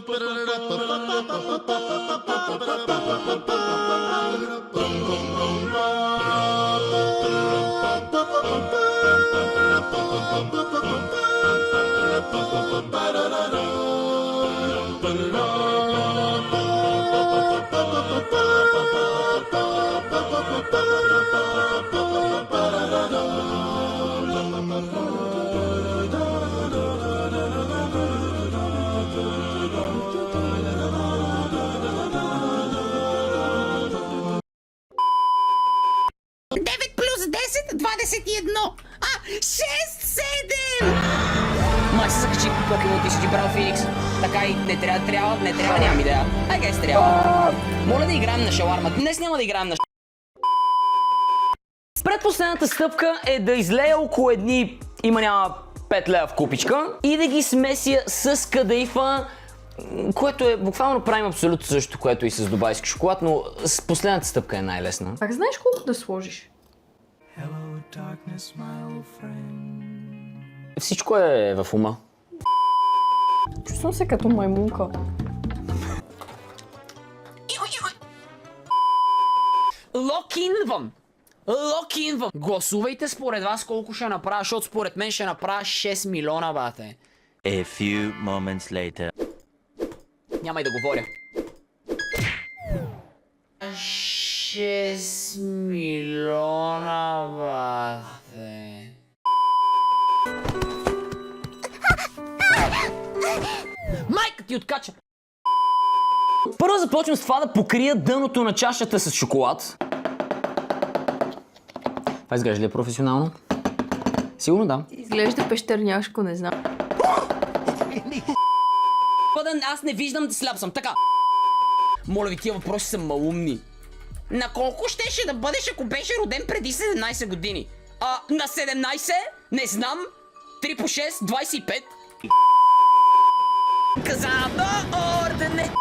Плюс 10, 21. 6, 7! Май се съкачи Покемон, ти си ти брал Феникс. Така и не трябва, нямам идея. Ай гайс, трябва. Моля да играем на шаларма. Днес няма да играем на Предпоследната стъпка е да излея около едни има 5 лева в купичка и да ги смеся с кадайфа, което е буквално правим абсолютно същото, което и с дубайски шоколад, но с последната стъпка е най-лесна. Как знаеш колко да сложиш? Hello, darkness, my old friend. Всичко е в ума. Чувствам се като маймунка. Локинвам! Гласувайте според вас колко ще направя, защото според мен ще направя 6 милиона, бате. A few moments later. Няма и да говоря. 6 милиона, бате. Майка ти откача! Първо започвам с това да покрия дъното на чашата с шоколад. Това изглежда ли е професионално? Сигурно да. Изглежда пещерняшко, не знам. Аз не виждам, сляп съм, така. Моля ви, тия въпроси са малумни. На колко щеше да бъдеш, ако беше роден преди 17 години? На 17? Не знам. 3 по 6, 25. Казано ордене.